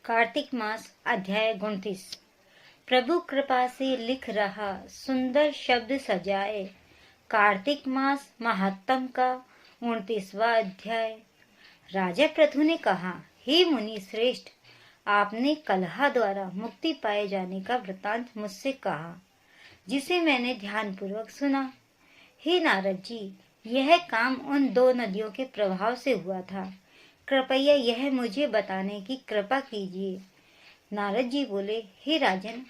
कार्तिक मास अध्याय 29। प्रभु कृपा से लिख रहा सुंदर शब्द सजाए। कार्तिक मास महात्म का 29वां अध्याय। राजा पृथु ने कहा, हे मुनि श्रेष्ठ, आपने कलह द्वारा मुक्ति पाए जाने का वृतांत मुझसे कहा, जिसे मैंने ध्यान पूर्वक सुना। हे नारद जी, यह काम उन दो नदियों के प्रभाव से हुआ था। कृपया यह मुझे बताने की कृपा कीजिए। नारद जी बोले, हे राजन,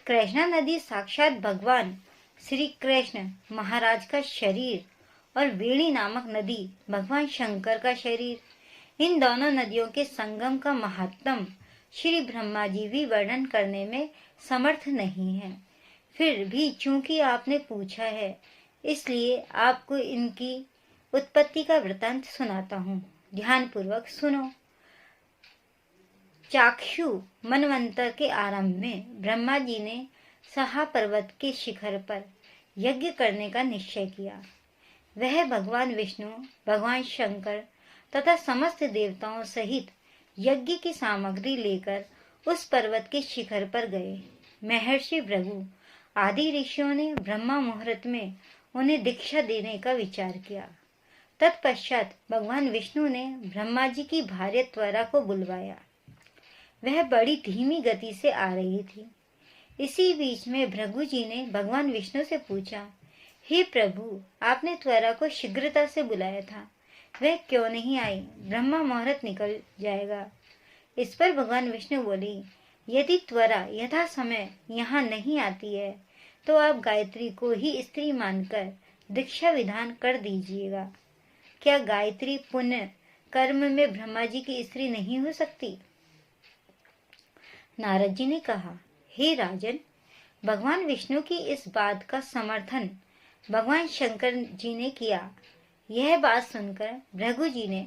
कृष्णा नदी साक्षात भगवान श्री कृष्ण महाराज का शरीर और वेणी नामक नदी भगवान शंकर का शरीर। इन दोनों नदियों के संगम का महात्म श्री ब्रह्मा जी भी वर्णन करने में समर्थ नहीं है। फिर भी चूंकि आपने पूछा है, इसलिए आपको इनकी उत्पत्ति का वृतांत सुनाता हूँ। ध्यान पूर्वक सुनो। चाक्षु मनवंतर के आरंभ में ब्रह्मा जी ने सहा पर्वत के शिखर पर यज्ञ करने का निश्चय किया। वह भगवान विष्णु, भगवान शंकर तथा समस्त देवताओं सहित यज्ञ की सामग्री लेकर उस पर्वत के शिखर पर गए। महर्षि भृगु आदि ऋषियों ने ब्रह्मा मुहूर्त में उन्हें दीक्षा देने का विचार किया। तत्पश्चात भगवान विष्णु ने ब्रह्मा जी की भार्या त्वरा को बुलवाया। वह बड़ी धीमी गति से आ रही थी। इसी बीच में भृगु जी ने भगवान विष्णु से पूछा, हे प्रभु, आपने त्वरा को शीघ्रता से बुलाया था, वह क्यों नहीं आई? ब्रह्मा मुहूर्त निकल जाएगा। इस पर भगवान विष्णु बोले, यदि त्वरा यथा समय यहाँ नहीं आती है तो आप गायत्री को ही स्त्री मानकर दीक्षा विधान कर दीजिएगा। क्या गायत्री पुण्य कर्म में ब्रह्मा जी की स्त्री नहीं हो सकती? नारद जी ने कहा, हे राजन, भगवान विष्णु की इस बात का समर्थन भगवान शंकर जी ने किया। यह बात सुनकर भृगु जी ने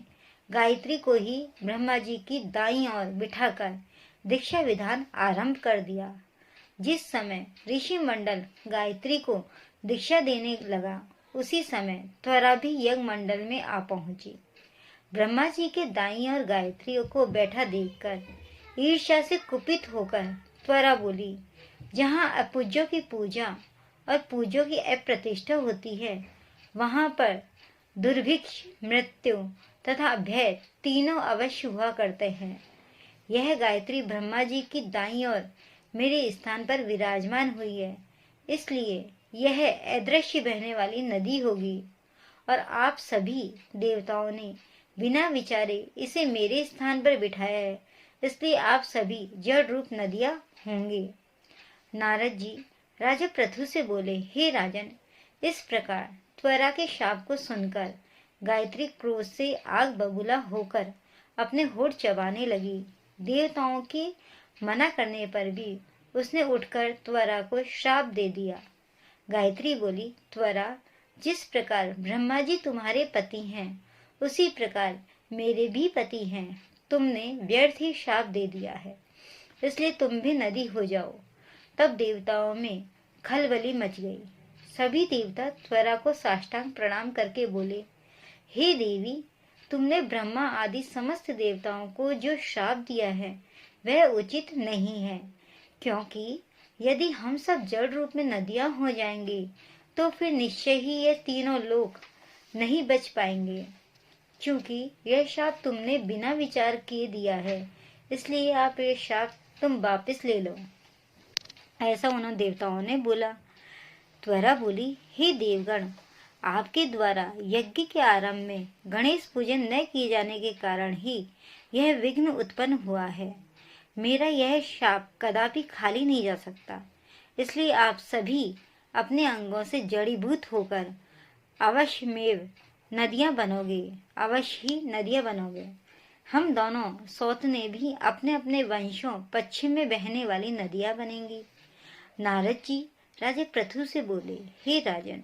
गायत्री को ही ब्रह्मा जी की दाईं ओर बिठाकर दीक्षा विधान आरंभ कर दिया। जिस समय ऋषि मंडल गायत्री को दीक्षा देने लगा, उसी समय त्वरा भी यज्ञ मंडल में आ पहुंची। ब्रह्मा जी के दाईं ओर गायत्री को बैठा देखकर ईर्ष्या से कुपित होकर त्वरा बोली, जहाँ अपूज्यों की पूजा और पूज्यों की अप्रतिष्ठा होती है, वहां पर दुर्भिक्ष, मृत्यु तथा भय तीनों अवश्य हुआ करते हैं। यह गायत्री ब्रह्मा जी की दाईं ओर मेरे स्थान पर विराजमान हुई है, इसलिए यह अदृश्य बहने वाली नदी होगी और आप सभी देवताओं ने बिना विचारे इसे मेरे स्थान पर बिठाया है, इसलिए आप सभी जड़ रूप नदियां होंगे। नारद जी राजा पृथु से बोले, हे राजन, इस प्रकार त्वरा के शाप को सुनकर गायत्री क्रोध से आग बबूला होकर अपने होठ चबाने लगी। देवताओं के मना करने पर भी उसने उठकर त्वरा को श्राप दे दिया। गायत्री बोली, त्वरा, जिस प्रकार ब्रह्मा जी तुम्हारे पति हैं, उसी प्रकार मेरे भी पति हैं। तुमने व्यर्थ ही शाप दे दिया है, इसलिए तुम भी नदी हो जाओ। तब देवताओं में खलबली मच गई। सभी देवता त्वरा को साष्टांग प्रणाम करके बोले, हे देवी, तुमने ब्रह्मा आदि समस्त देवताओं को जो श्राप दिया है वह उचित नहीं है, क्योंकि यदि हम सब जड़ रूप में नदियां हो जाएंगे तो फिर निश्चय ही ये तीनों लोक नहीं बच पाएंगे। क्योंकि यह शाप तुमने बिना विचार किए दिया है, इसलिए आप ये शाप तुम वापस ले लो। ऐसा उन्होंने देवताओं ने बोला। त्वरा बोली, हे देवगण, आपके द्वारा यज्ञ के आरंभ में गणेश पूजन न किए जाने के कारण ही यह विघ्न उत्पन्न हुआ है। मेरा यह शाप कदापि खाली नहीं जा सकता, इसलिए आप सभी अपने अंगों से जड़ीभूत होकर अवश्यमेव नदियां बनोगे, अवश्य ही नदियां बनोगे। हम दोनों सौतने भी अपने अपने वंशों पश्चिम में बहने वाली नदियां बनेंगी। नारद जी राजा पृथु से बोले, हे राजन,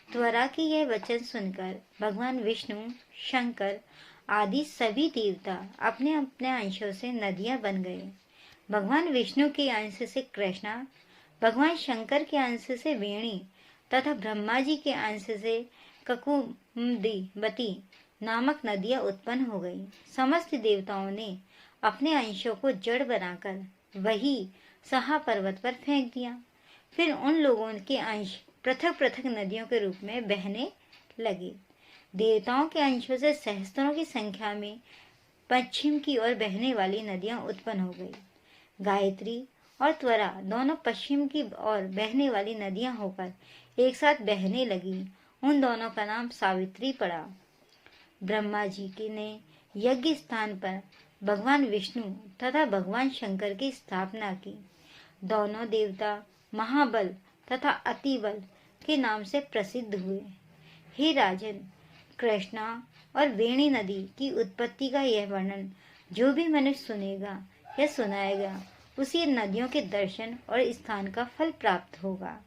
त्वरा के यह वचन सुनकर भगवान विष्णु, शंकर आदि सभी देवता अपने अपने अंशों से नदियां बन गए। भगवान विष्णु के अंश से कृष्णा, भगवान शंकर के अंश से वेणी तथा ब्रह्मा जी के अंश से ककुमुदी नामक नदियां उत्पन्न हो गई। समस्त देवताओं ने अपने अंशों को जड़ बनाकर वही सहा पर्वत पर फेंक दिया। फिर उन लोगों के अंश पृथक पृथक नदियों के रूप में बहने लगे। देवताओं के अंशों से सहस्त्रों की संख्या में पश्चिम की ओर बहने वाली नदियां उत्पन्न हो गई। गायत्री और त्वरा दोनों पश्चिम की ओर बहने वाली नदियां होकर एक साथ बहने लगी। उन दोनों का नाम सावित्री पड़ा। ब्रह्मा जी के ने यज्ञ स्थान पर भगवान विष्णु तथा भगवान शंकर की स्थापना की। दोनों देवता महाबल तथा अतिबल के नाम से प्रसिद्ध हुए। हे राजन, कृष्णा और वेणी नदी की उत्पत्ति का यह वर्णन जो भी मनुष्य सुनेगा या सुनाएगा, उसी नदियों के दर्शन और स्थान का फल प्राप्त होगा।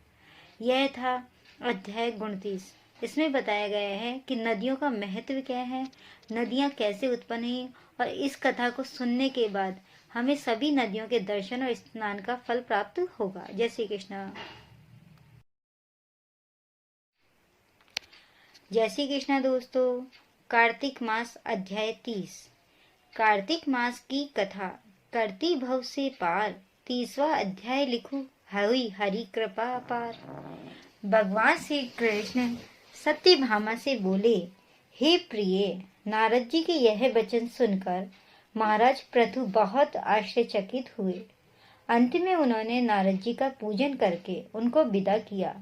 यह था अध्याय 29। इसमें बताया गया है कि नदियों का महत्व क्या है, नदियां कैसे उत्पन्न हुई, और इस कथा को सुनने के बाद हमें सभी नदियों के दर्शन और स्नान का फल प्राप्त होगा। जय श्री कृष्ण। जय श्री कृष्ण दोस्तों। कार्तिक मास अध्याय 30। कार्तिक मास की कथा करती भव से पार, 30वां अध्याय लिखूं हुई हरि कृपा अपार। भगवान श्री कृष्ण सत्यभामा से बोले, हे प्रिय, नारद जी के यह वचन सुनकर महाराज पृथु बहुत आश्चर्यचकित हुए। अंत में उन्होंने नारद जी का पूजन करके उनको विदा किया।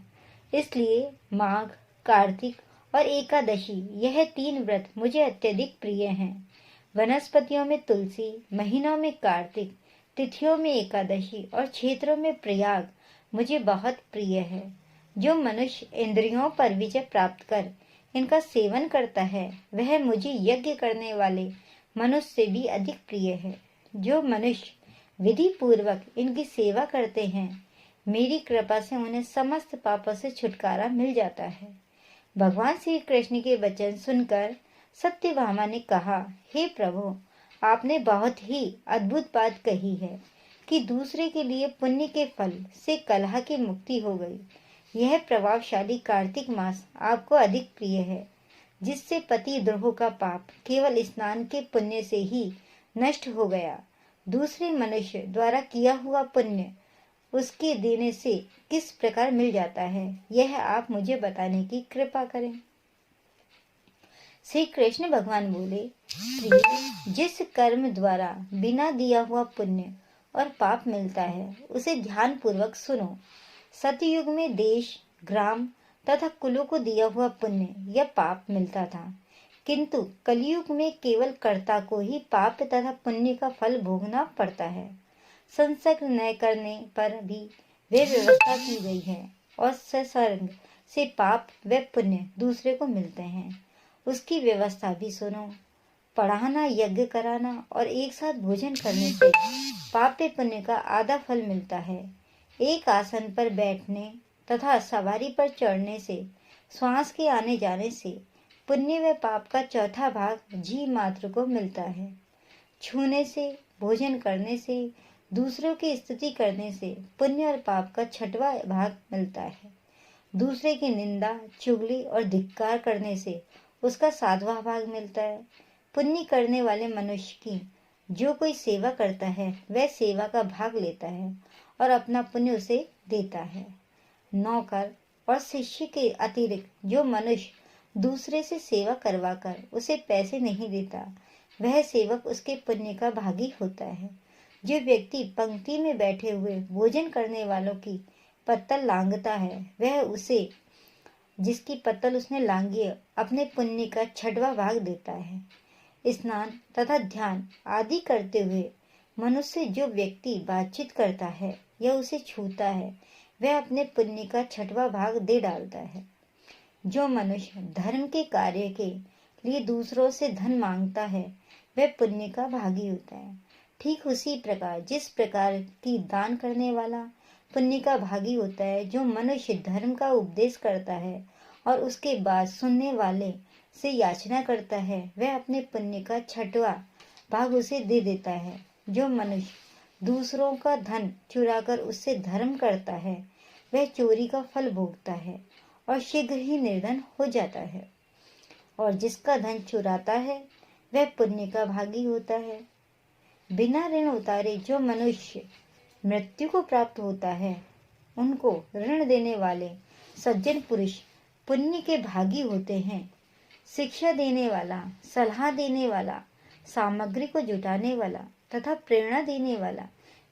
इसलिए माघ, कार्तिक और एकादशी यह 3 व्रत मुझे अत्यधिक प्रिय हैं। वनस्पतियों में तुलसी, महीनों में कार्तिक, तिथियों में एकादशी और क्षेत्रों में प्रयाग मुझे बहुत प्रिय है। जो मनुष्य इंद्रियों पर विजय प्राप्त कर इनका सेवन करता है, वह मुझे यज्ञ करने वाले मनुष्य से भी अधिक प्रिय है। जो मनुष्य विधि पूर्वक इनकी सेवा करते हैं, मेरी कृपा से उन्हें समस्त पापों से छुटकारा मिल जाता है। भगवान श्री कृष्ण के वचन सुनकर सत्यभामा ने कहा, हे प्रभु, आपने बहुत ही अद्भुत बात कही है कि दूसरे के लिए पुण्य के फल से कलह की मुक्ति हो गई। यह प्रभावशाली कार्तिक मास आपको अधिक प्रिय है, जिससे पति द्रोह का पाप केवल स्नान के पुण्य से ही नष्ट हो गया। दूसरे मनुष्य द्वारा किया हुआ पुण्य उसके देने से किस प्रकार मिल जाता है, यह आप मुझे बताने की कृपा करें। श्री कृष्ण भगवान बोले, प्रिय, जिस कर्म द्वारा बिना दिया हुआ पुण्य और पाप मिलता है, उसे ध्यान पूर्वक सुनो। सतयुग में देश, ग्राम तथा कुलों को दिया हुआ पुण्य या पाप मिलता था, किंतु कलयुग में केवल कर्ता को ही पाप तथा पुण्य का फल भोगना पड़ता है। संसर्ग न करने पर भी वे व्यवस्था की गई है और संसर्ग से पाप व पुण्य दूसरे को मिलते हैं। उसकी व्यवस्था भी सुनो। पढ़ाना, यज्ञ कराना और एक साथ भोजन करने से पाप पुण्य का आधा फल मिलता है। एक आसन पर बैठने तथा सवारी पर चढ़ने से, श्वास के आने जाने से पुण्य व पाप का चौथा भाग जीव मात्र को मिलता है। छूने से, भोजन करने से, दूसरों की स्तुति करने से पुण्य और पाप का 6वां भाग मिलता है। दूसरे की निंदा, चुगली और धिक्कार करने से उसका 7वां भाग मिलता है। पुण्य करने वाले मनुष्य की जो कोई सेवा करता है, वह सेवा का भाग लेता है और अपना पुण्य उसे देता है। नौकर और शिष्य के अतिरिक्त जो मनुष्य दूसरे से सेवा करवाकर उसे पैसे नहीं देता, वह सेवक उसके पुण्य का भागी होता है। जो व्यक्ति पंक्ति में बैठे हुए भोजन करने वालों की पत्तल लांघता है, वह उसे जिसकी पत्तल उसने लांघी है, अपने पुण्य का 6वां भाग देता है। स्नान तथा ध्यान आदि करते हुए मनुष्य जो व्यक्ति बातचीत करता है या उसे छूता है, वह अपने पुण्य का 6वां भाग दे डालता है। जो मनुष्य धर्म के कार्य के लिए दूसरों से धन मांगता है, वह पुण्य का भागी होता है। ठीक उसी प्रकार जिस प्रकार की दान करने वाला पुण्य का भागी होता है, जो मनुष्य धर्म का उपदेश करता है और उसके बाद सुनने वाले से याचना करता है, वह अपने पुण्य का 6वां भाग उसे दे देता है। जो मनुष्य दूसरों का धन चुराकर उससे धर्म करता है, वह चोरी का फल भोगता है और शीघ्र ही निर्धन हो जाता है। और जिसका धन चुराता है, वह पुण्य का भागी होता है। बिना ऋण उतारे जो मनुष्य मृत्यु को प्राप्त होता है, उनको ऋण देने वाले सज्जन पुरुष पुण्य के भागी होते हैं। शिक्षा देने वाला, सलाह देने वाला, सामग्री को जुटाने वाला तथा प्रेरणा देने वाला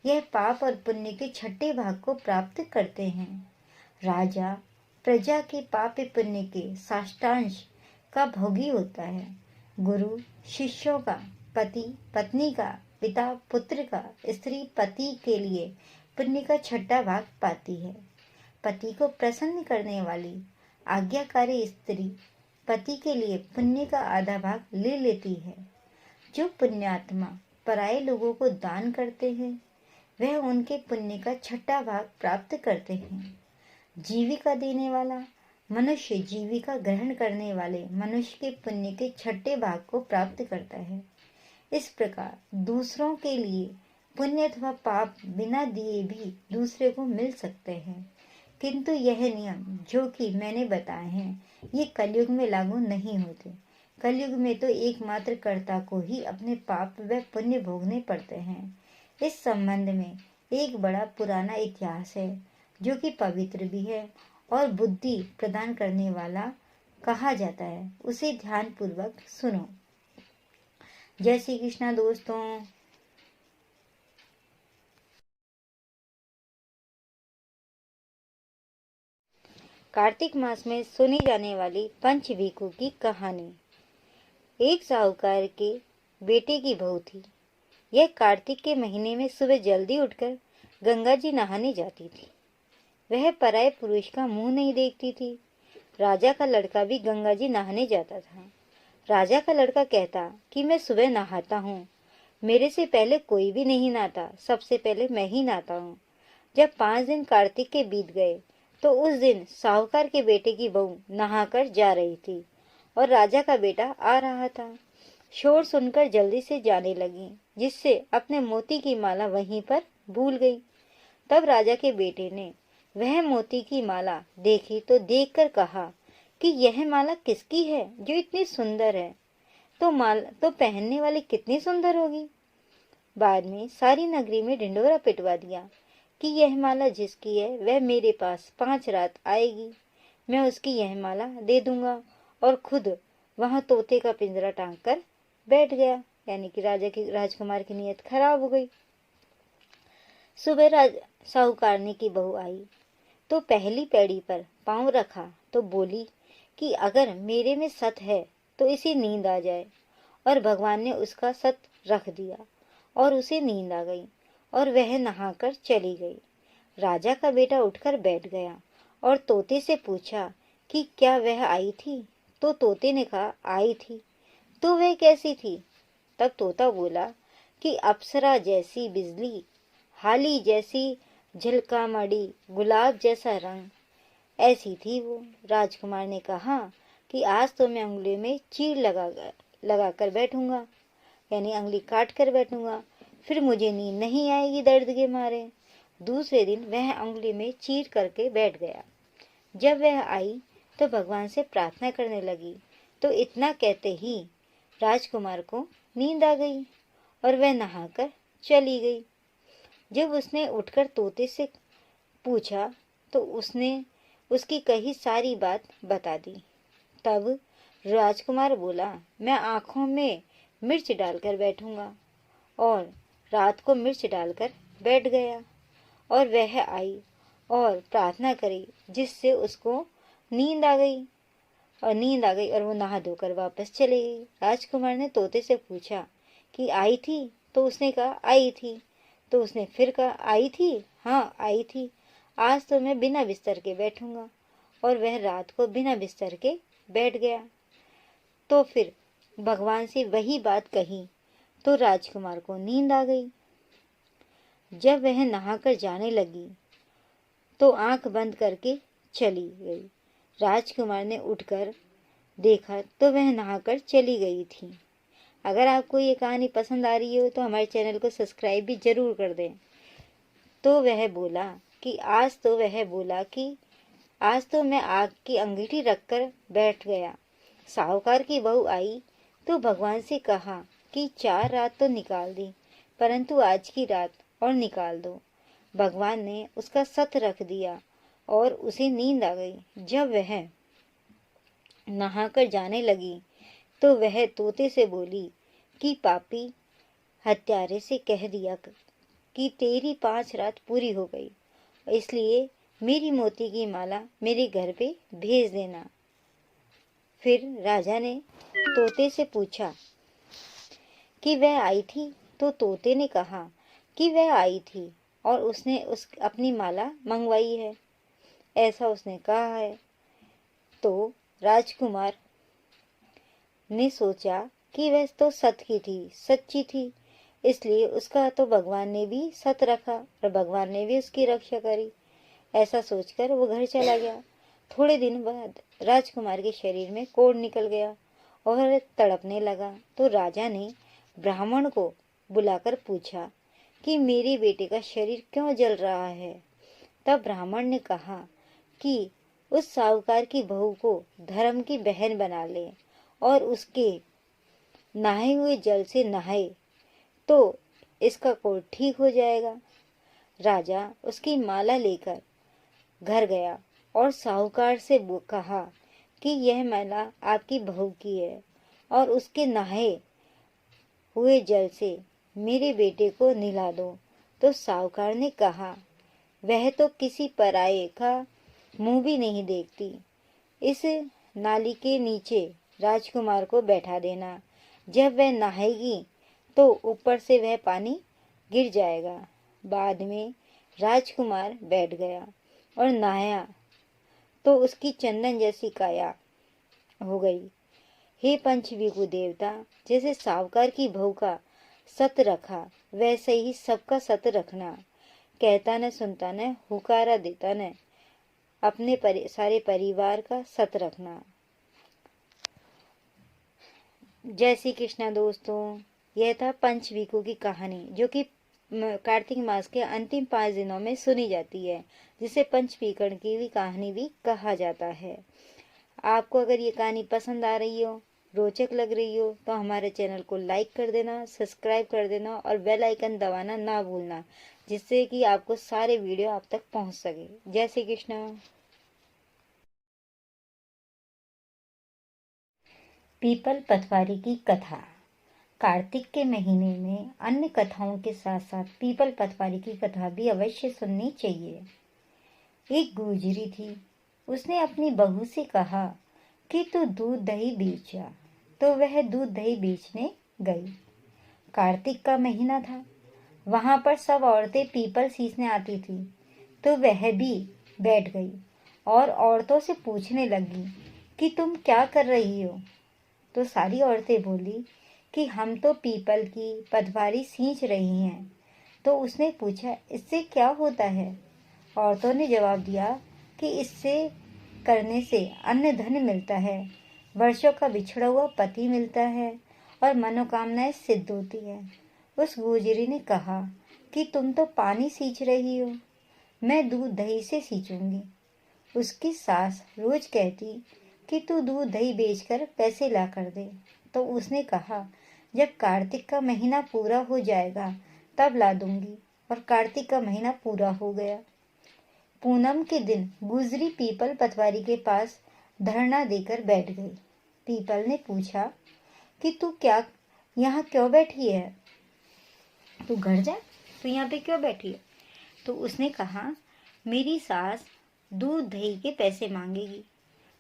यह पाप और पुण्य के छठे भाग को प्राप्त करते हैं। राजा प्रजा के पाप पुण्य के साष्टांश का भोगी होता है। गुरु शिष्यों का, पति पत्नी का, पिता पुत्र का, स्त्री पति के लिए पुण्य का छठा भाग पाती है। पति को प्रसन्न करने वाली आज्ञाकारी स्त्री पति के लिए पुण्य का आधा भाग ले लेती है। जो पुण्यात्मा पराये लोगों को दान करते हैं, वह उनके पुण्य का छठा भाग प्राप्त करते हैं। जीविका देने वाला मनुष्य जीविका ग्रहण करने वाले मनुष्य के पुण्य के छठे भाग को प्राप्त करता है। इस प्रकार दूसरों के लिए पुण्य अथवा पाप बिना दिए भी दूसरे को मिल सकते हैं, किंतु यह नियम जो कि मैंने बताए हैं, ये कलयुग में लागू नहीं होते। कलयुग में तो एकमात्र कर्ता को ही अपने पाप व पुण्य भोगने पड़ते हैं। इस संबंध में एक बड़ा पुराना इतिहास है, जो कि पवित्र भी है और बुद्धि प्रदान करने वाला कहा जाता है। उसे ध्यान पूर्वक सुनो। जय श्री कृष्णा दोस्तों। कार्तिक मास में सुनी जाने वाली पंचवीकों की कहानी। एक साहूकार के बेटे की बहू थी। यह कार्तिक के महीने में सुबह जल्दी उठकर गंगा जी नहाने जाती थी। वह पराये पुरुष का मुंह नहीं देखती थी। राजा का लड़का भी गंगा जी नहाने जाता था। राजा का लड़का कहता कि मैं सुबह नहाता हूँ, मेरे से पहले कोई भी नहीं नहाता, सबसे पहले मैं ही नहाता हूँ। जब 5 दिन कार्तिक के बीत गए तो उस दिन साहूकार के बेटे की बहू नहाकर जा रही थी और राजा का बेटा आ रहा था। शोर सुनकर जल्दी से जाने लगी, जिससे अपने मोती की माला वहीं पर भूल गई। तब राजा के बेटे ने वह मोती की माला देखी तो देखकर कहा कि यह माला किसकी है जो इतनी सुंदर है, तो पहनने वाली कितनी सुंदर होगी। बाद में सारी नगरी में ढिंढोरा पिटवा दिया कि यह माला जिसकी है वह मेरे पास 5 रात आएगी, मैं उसकी यह माला दे दूंगा। और खुद वहां तोते का पिंजरा टांग कर बैठ गया। यानी कि राजकुमार की नीयत खराब हो गई। सुबह साहूकारनी की बहू आई तो पहली पैड़ी पर पांव रखा तो बोली कि अगर मेरे में सत है तो इसे नींद आ जाए। और भगवान ने उसका सत रख दिया और उसे नींद आ गई और वह नहाकर चली गई। राजा का बेटा उठकर बैठ गया और तोते से पूछा कि क्या वह आई थी। तो तोते ने कहा आई थी। तो वह कैसी थी। तब तोता बोला कि अप्सरा जैसी बिजली, हाली जैसी झलकामड़ी, गुलाब जैसा रंग, ऐसी थी वो। राजकुमार ने कहा कि आज तो मैं उंगली में चीर लगा कर बैठूंगा, यानी उंगली काट कर बैठूंगा, फिर मुझे नींद नहीं आएगी दर्द के मारे। दूसरे दिन वह उंगली में चीर करके बैठ गया। जब वह आई तो भगवान से प्रार्थना करने लगी, तो इतना कहते ही राजकुमार को नींद आ गई और वह नहाकर चली गई। जब उसने उठकर तोते से पूछा तो उसने उसकी कही सारी बात बता दी। तब राजकुमार बोला, मैं आंखों में मिर्च डालकर बैठूंगा, और रात को मिर्च डालकर बैठ गया। और वह आई और प्रार्थना करी, जिससे उसको नींद आ गई और वो नहा धोकर वापस चली गई। राजकुमार ने तोते से पूछा कि आई थी। तो उसने कहा आई थी। तो उसने फिर कहा आई थी, हाँ आई थी। आज तो मैं बिना बिस्तर के बैठूंगा। और वह रात को बिना बिस्तर के बैठ गया। तो फिर भगवान से वही बात कही तो राजकुमार को नींद आ गई। जब वह नहाकर जाने लगी तो आंख बंद करके चली गई। राजकुमार ने उठकर देखा तो वह नहाकर चली गई थी। अगर आपको ये कहानी पसंद आ रही हो तो हमारे चैनल को सब्सक्राइब भी जरूर कर दें। तो वह बोला कि आज तो मैं आग की अंगीठी रखकर बैठ गया। साहूकार की बहू आई तो भगवान से कहा कि 4 रात तो निकाल दी, परंतु आज की रात और निकाल दो। भगवान ने उसका सत रख दिया और उसे नींद आ गई। जब वह नहाकर जाने लगी तो वह तोते से बोली कि पापी हत्यारे से कह दिया कि तेरी 5 रात पूरी हो गई, इसलिए मेरी मोती की माला मेरे घर पे भेज देना। फिर राजा ने तोते से पूछा कि वह आई थी, तो तोते ने कहा कि वह आई थी और उसने अपनी माला मंगवाई है, ऐसा उसने कहा है। तो राजकुमार ने सोचा कि वह तो सच्ची थी, इसलिए उसका तो भगवान ने भी सत रखा और भगवान ने भी उसकी रक्षा करी। ऐसा सोचकर वो घर चला गया। थोड़े दिन बाद राजकुमार के शरीर में कोढ़ निकल गया और तड़पने लगा। तो राजा ने ब्राह्मण को बुलाकर पूछा कि मेरे बेटे का शरीर क्यों जल रहा है। तब ब्राह्मण ने कहा कि उस साहूकार की बहू को धर्म की बहन बना ले और उसके नहाए हुए जल से नहाए तो इसका कोढ़ ठीक हो जाएगा। राजा उसकी माला लेकर घर गया और साहूकार से कहा कि यह माला आपकी बहू की है और उसके नहाए हुए जल से मेरे बेटे को नहला दो। तो साहूकार ने कहा, वह तो किसी पराये का मुंह भी नहीं देखती। इस नाली के नीचे राजकुमार को बैठा देना। जब वह नहाएगी तो ऊपर से वह पानी गिर जाएगा। बाद में राजकुमार बैठ गया और नहाया तो उसकी चंदन जैसी काया हो गई। हे पंचविभू देवता, जैसे साहूकार की बहू का सत रखा वैसे ही सबका सत रखना। कहता न सुनता न, हुकारा देता न, अपने सारे परिवार का सत रखना। जय श्री कृष्णा दोस्तों, यह था पंचविकू की कहानी जो कि कार्तिक मास के अंतिम 5 दिनों में सुनी जाती है, जिसे पंचपीकण की भी कहानी भी कहा जाता है। आपको अगर ये कहानी पसंद आ रही हो, रोचक लग रही हो, तो हमारे चैनल को लाइक कर देना, सब्सक्राइब कर देना और बेल आइकन दबाना ना भूलना, जिससे कि आपको सारे वीडियो आप तक पहुंच सके। जय श्री कृष्णा। पीपल पतवारी की कथा। कार्तिक के महीने में अन्य कथाओं के साथ साथ पीपल पतवारी की कथा भी अवश्य सुननी चाहिए। एक गुजरी थी, उसने अपनी बहू से कहा कि तू दूध दही बेच जा। तो वह दूध दही बेचने गई। कार्तिक का महीना था, वहां पर सब औरतें पीपल सींचने आती थी, तो वह भी बैठ गई और औरतों से पूछने लगी कि तुम क्या कर रही हो। तो सारी औरतें बोली कि हम तो पीपल की पतवारी सींच रही हैं। तो उसने पूछा, इससे क्या होता है। औरतों ने जवाब दिया कि इससे करने से अन्न धन मिलता है, वर्षों का बिछड़ा हुआ पति मिलता है और मनोकामनाएं सिद्ध होती है। उस गुजरी ने कहा कि तुम तो पानी सींच रही हो, मैं दूध दही से सींचूंगी। उसकी सास रोज कहती कि तू दूध दही बेचकर पैसे ला कर दे। तो उसने कहा, जब कार्तिक का महीना पूरा हो जाएगा तब ला दूंगी। और कार्तिक का महीना पूरा हो गया। पूनम के दिन गुजरी पीपल पतवारी के पास धरना देकर बैठ गई। पीपल ने पूछा कि तू क्या यहाँ क्यों बैठी है, तू घर जा, तू यहाँ पे क्यों बैठी है। तो उसने कहा, मेरी सास दूध दही के पैसे मांगेगी।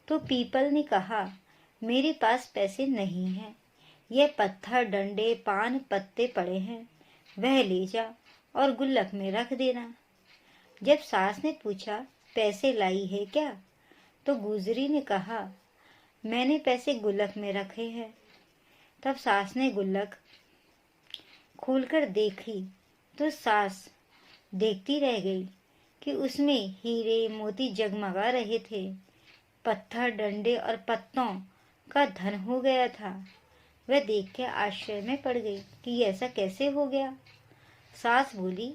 तो पीपल ने कहा, मेरे पास पैसे नहीं हैं, यह पत्थर डंडे पान पत्ते पड़े हैं, वह ले जा और गुल्लक में रख देना। जब सास ने पूछा, पैसे लाई है क्या, तो गुजरी ने कहा, मैंने पैसे गुल्लक में रखे हैं। तब सास ने गुल्लक खोलकर देखी तो सास देखती रह गई कि उसमें हीरे मोती जगमगा रहे थे। पत्थर डंडे और पत्तों का धन हो गया था। वह देख के आश्चर्य में पड़ गई कि ऐसा कैसे हो गया। सास बोली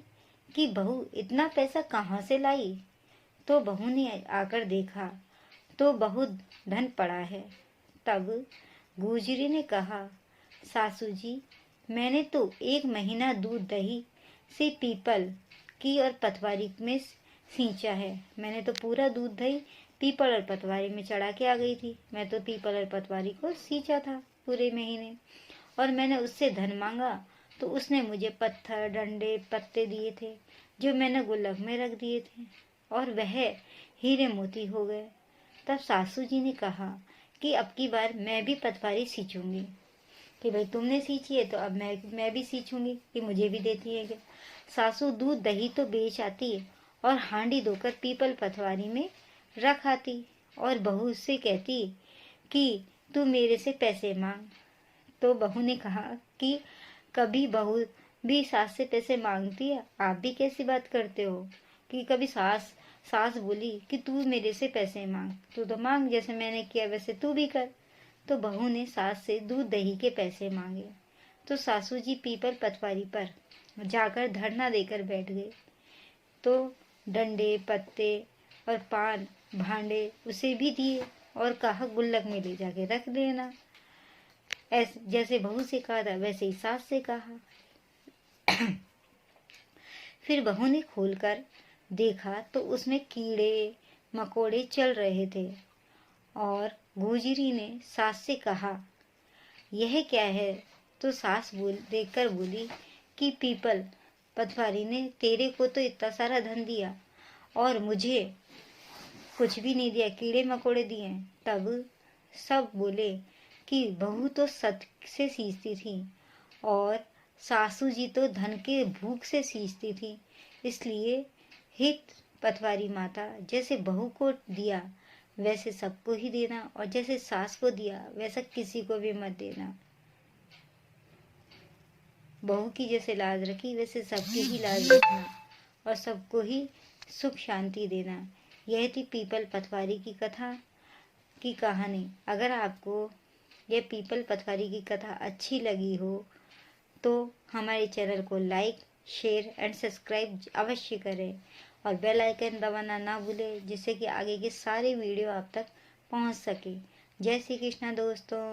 कि बहू इतना पैसा कहाँ से लाई। तो बहू ने आकर देखा तो बहुत धन पड़ा है। तब गुजरी ने कहा, सासू जी, मैंने तो 1 महीना दूध दही से पीपल की और पतवारी में सींचा है। मैंने तो पूरा दूध दही पीपल और पतवारी में चढ़ा के आ गई थी। मैं तो पीपल और पतवारी को सींचा था पूरे महीने। और मैंने उससे धन मांगा तो उसने मुझे पत्थर, डंडे, पत्ते दिए थे जो मैंने गुल्लक में रख दिए थे, और वह हीरे मोती हो गए। तब सासू जी ने कहा कि अब की बार मैं भी पतवारी सींचूंगी। कि भाई तुमने सींची है तो अब मैं भी सींचूंगी कि मुझे भी देती है क्या। सासू दूध दही तो बेच आती और हांडी धोकर पीपल पतवारी में रख आती और बहू से कहती कि तू मेरे से पैसे मांग। तो बहू ने कहा कि कभी बहू भी सास से पैसे मांगती है? आप भी कैसी बात करते हो कि कभी सास सास बोली कि तू मेरे से पैसे मांग, तू तो मांग, जैसे मैंने किया वैसे तू भी कर। तो बहू ने सास से दूध दही के पैसे मांगे तो सासू जी पीपल पतवारी पर जाकर धरना देकर बैठ गए। तो डंडे, पत्ते और पान भांडे उसे भी दिए और कहा गुल्लक में ले जाके रख देना। ऐसे जैसे बहू से कहा था वैसे ही सास से कहा। फिर बहू ने खोलकर देखा तो उसमें कीड़े मकोड़े चल रहे थे और गुजरी ने सास से कहा यह क्या है? तो सास देखकर बोली कि पीपल पतवारी ने तेरे को तो इतना सारा धन दिया और मुझे कुछ भी नहीं दिया, कीड़े मकोड़े दिए। तब सब बोले कि बहू तो सत से सींचती थी और सासू जी तो धन के भूख से सींचती थी, इसलिए हित पतवारी माता, जैसे बहू को दिया वैसे सबको ही देना और जैसे सास को दिया वैसा किसी को भी मत देना। बहू की जैसे लाज रखी वैसे सबकी ही लाज रखना और सबको ही सुख शांति देना। यह थी पीपल पतवारी की कथा की कहानी। अगर आपको यह पीपल पतवारी की कथा अच्छी लगी हो तो हमारे चैनल को लाइक, शेयर एंड सब्सक्राइब अवश्य करें और बेल आइकन दबाना ना भूलें जिससे कि आगे के सारे वीडियो आप तक पहुंच सके। जय श्री कृष्णा दोस्तों।